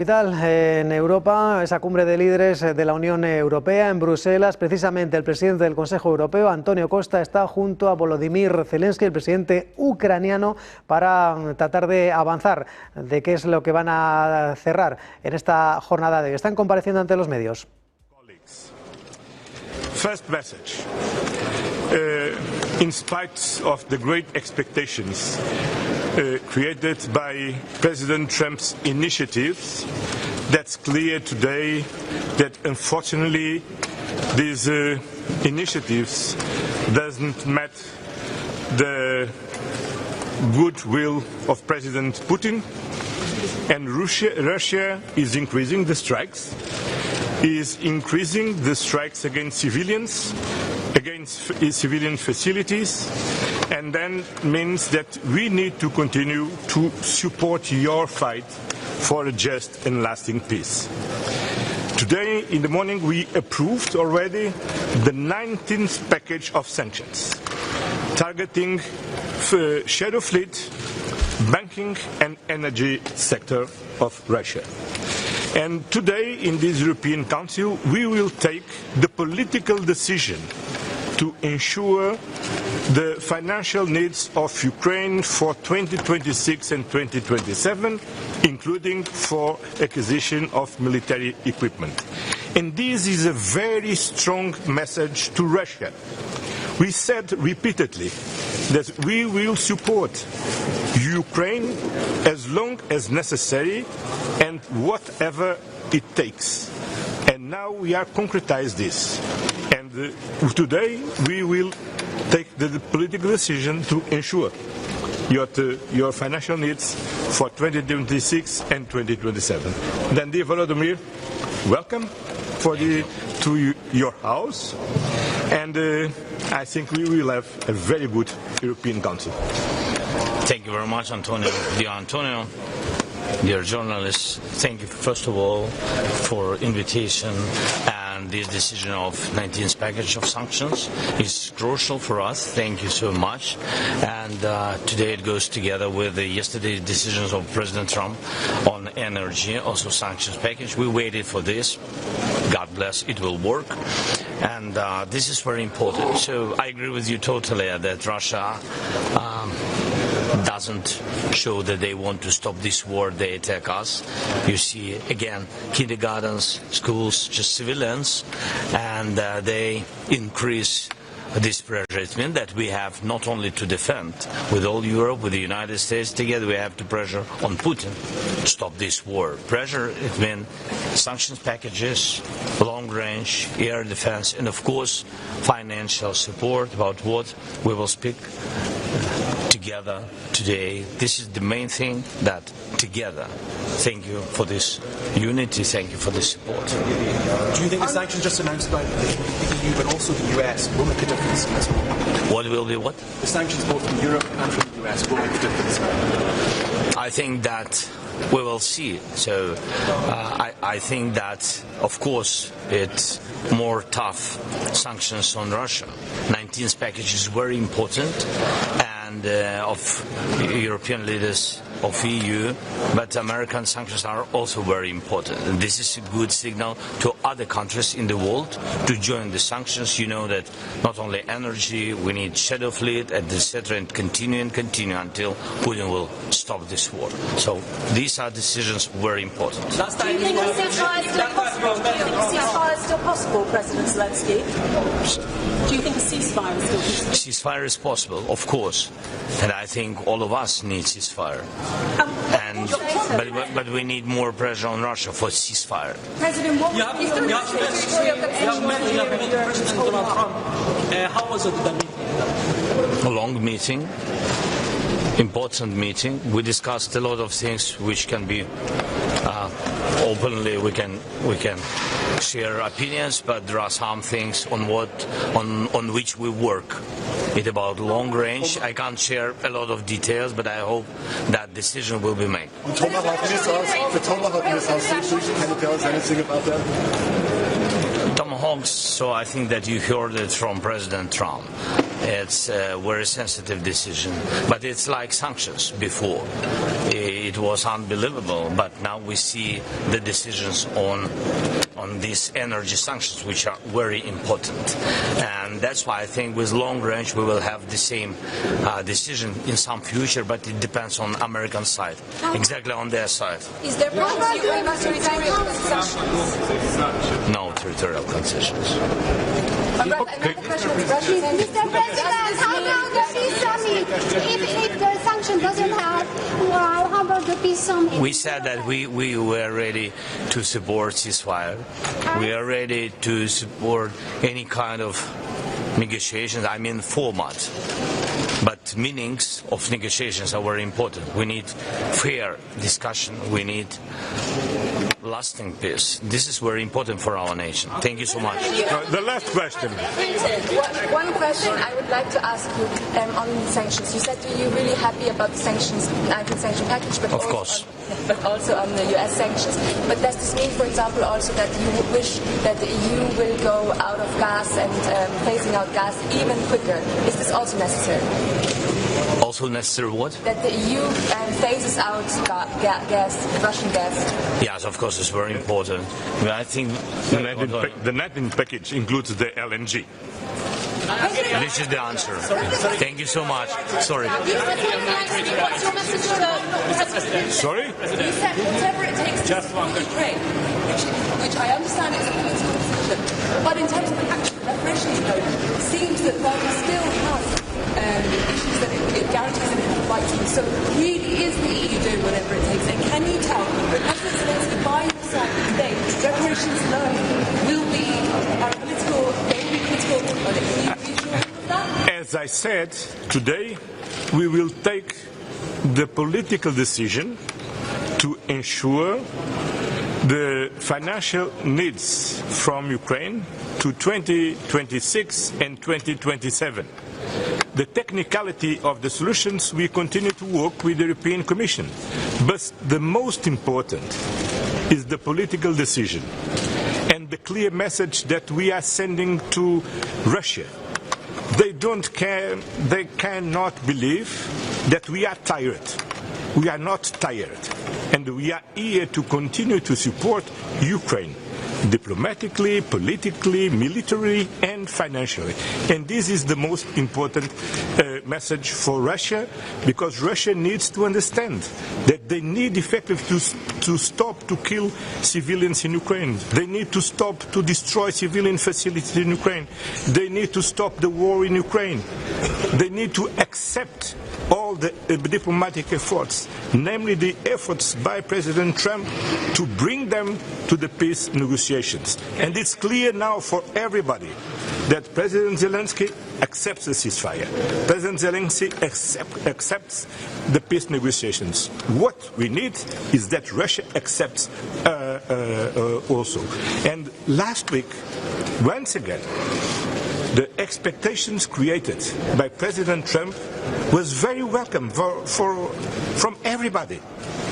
Capital en Europa, esa cumbre de líderes de la Unión Europea en Bruselas. Precisamente el presidente del Consejo Europeo, Antonio Costa, está junto a Volodymyr Zelensky, el presidente ucraniano, para tratar de avanzar de qué es lo que van a cerrar en esta jornada de hoy. Están compareciendo ante los medios. First message. In spite of the great expectations created by President Trump's initiatives, that's clear today that unfortunately these initiatives doesn't match the goodwill of President Putin, and Russia is increasing the strikes, against civilians, against civilian facilities, and then means that we need to continue to support your fight for a just and lasting peace. Today in the morning we approved already the 19th package of sanctions targeting shadow fleet, banking and energy sector of Russia. And today in this European Council we will take the political decision to ensure the financial needs of Ukraine for 2026 and 2027, including for acquisition of military equipment. And this is a very strong message to Russia. We said repeatedly that we will support Ukraine as long as necessary and whatever it takes. And now we are concretizing this. And today we will take the political decision to ensure your financial needs for 2026 and 2027. Then, dear Volodymyr, welcome to your house, and I think we will have a very good European Council. Thank you very much, Antonio. Dear Antonio, dear journalists, thank you first of all for invitation. And this decision of 19th package of sanctions is crucial for us. Thank you so much. And today it goes together with the yesterday's decisions of President Trump on energy, also sanctions package. We waited for this. God bless, it will work. And this is very important. So I agree with you totally that Russia doesn't show that they want to stop this war, they attack us. You see, again, kindergartens, schools, just civilians, and they increase this pressure. It means that we have not only to defend with all Europe, with the United States together, we have to pressure on Putin to stop this war. Pressure, it means sanctions packages, long range, air defense, and of course financial support, about what we will speak together today. This is the main thing, that together. Thank you for this unity, thank you for this support. Do you think the sanctions just announced by the EU but also the US will make a difference as well? What will be what? The sanctions both from Europe and from the US will make a difference. I think that we will see. So I think that, of course, it's more tough sanctions on Russia. 19th package is very important, and of European leaders, of EU, but American sanctions are also very important. And this is a good signal to other countries in the world to join the sanctions. You know that not only energy, we need shadow fleet, etc., and continue until Putin will stop this war. So these are decisions very important. Do you think a ceasefire is still possible, President Zelensky? Do you think a ceasefire is still possible? Ceasefire is possible, of course, and I think all of us need ceasefire. But we need more pressure on Russia for ceasefire. President, what President Donald Trump, how was it the meeting? A long meeting, important meeting. We discussed a lot of things which can be openly. We can share opinions, but there are some things on which we work. It's about long range. I can't share a lot of details, but I hope that decision will be made. The Tomahawk missiles, can you tell us anything about that? Tomahawks, so I think that you heard it from President Trump. It's a very sensitive decision, but it's like sanctions before. It was unbelievable, but now we see the decisions on these energy sanctions, which are very important. And that's why I think with long range we will have the same decision in some future, but it depends on American side, exactly on their side. Is there territorial concessions? No territorial concessions. Another question is Russia. Mr. President, how about the peace summit? If the sanction doesn't have, well, how about the peace summit? We said that we were ready to support ceasefire. We are ready to support any kind of negotiations, I mean format. But meanings of negotiations are very important. We need fair discussion. We need lasting peace. This is very important for our nation. Thank you so much. The last question. One question I would like to ask you on sanctions. You said you're really happy about the sanctions, anti-sanction package, but of course. But also on the US sanctions. But does this mean, for example, also that you would wish that the EU will go out of gas and phasing out gas even quicker? Is this also necessary? Also necessary what? That the EU phases out gas, Russian gas. Yes, of course, it's very important. I think The 19th package includes the LNG. this is the answer. Thank you so much. Sorry. What's your message to the President? Sorry? You said whatever it takes to support Ukraine, which I understand is a political decision. But in terms of the actual reparations code, it seems that while we still have issues that it guarantees an equal right to, so really is the EU doing whatever it takes? And can you tell that President Zelensky by your side today, reparations alone will be political, they will be political, or can you reassure of that? As I said, today we will take the political decision to ensure the financial needs from Ukraine to 2026 and 2027. The technicality of the solutions, we continue to work with the European Commission. But the most important is the political decision and the clear message that we are sending to Russia. They don't care, they cannot believe that we are tired. We are not tired. And we are here to continue to support Ukraine diplomatically, politically, militarily and financially. And this is the most important message for Russia, because Russia needs to understand that they need effectively to stop to kill civilians in Ukraine. They need to stop to destroy civilian facilities in Ukraine. They need to stop the war in Ukraine. They need to accept all the diplomatic efforts, namely the efforts by President Trump to bring them to the peace negotiations. And it's clear now for everybody that President Zelensky accepts the ceasefire. President Zelensky accepts the peace negotiations. What we need is that Russia accepts also. And last week, once again, the expectations created by President Trump was very welcome from everybody.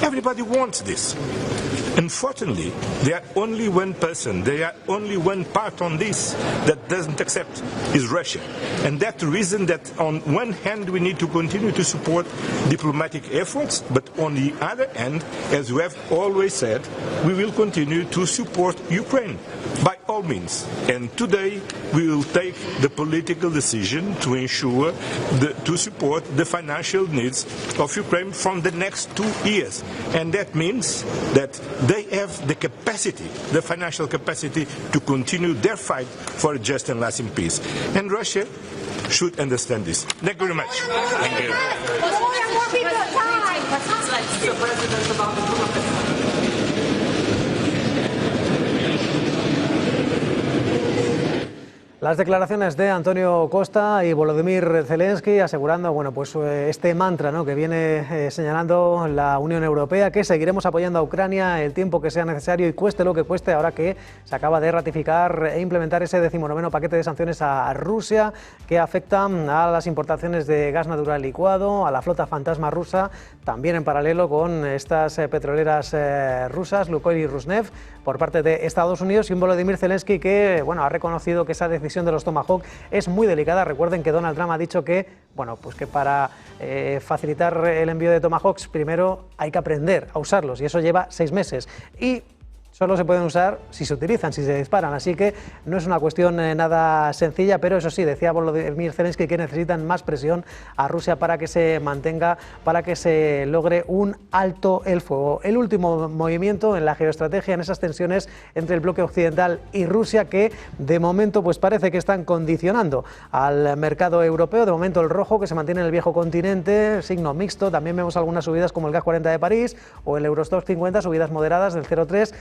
Everybody wants this. Unfortunately, there are only one person, there are only one part on this that doesn't accept, is Russia. And that's the reason that on one hand we need to continue to support diplomatic efforts, but on the other hand, as we have always said, we will continue to support Ukraine by all means. And today we will take the political decision to ensure to support the financial needs of Ukraine from the next 2 years. And that means that they have the capacity, the financial capacity, to continue their fight for a just and lasting peace. And Russia should understand this. Thank you very much. Thank you. More people die. Mr. President, about the Las declaraciones de Antonio Costa y Volodymyr Zelensky asegurando, bueno, pues este mantra, ¿no?, que viene señalando la Unión Europea, que seguiremos apoyando a Ucrania el tiempo que sea necesario y cueste lo que cueste, ahora que se acaba de ratificar e implementar ese 19º paquete de sanciones a Rusia, que afecta a las importaciones de gas natural licuado, a la flota fantasma rusa, también en paralelo con estas petroleras rusas, Lukoil y Rosneft, por parte de Estados Unidos, y un Volodymyr Zelensky que, bueno, ha reconocido que esa decisión misión de los Tomahawk es muy delicada. Recuerden que Donald Trump ha dicho que, bueno, pues que para facilitar el envío de Tomahawks primero hay que aprender a usarlos y eso lleva 6 meses. Y solo se pueden usar si se utilizan, si se disparan, así que no es una cuestión nada sencilla, pero eso sí, decía Volodymyr Zelensky que necesitan más presión a Rusia para que se mantenga, para que se logre un alto el fuego. El último movimiento en la geoestrategia, en esas tensiones entre el bloque occidental y Rusia, que de momento pues parece que están condicionando al mercado europeo. De momento el rojo, que se mantiene en el viejo continente, signo mixto. También vemos algunas subidas como el gas 40 de París o el Eurostoxx 50, subidas moderadas del 0,3.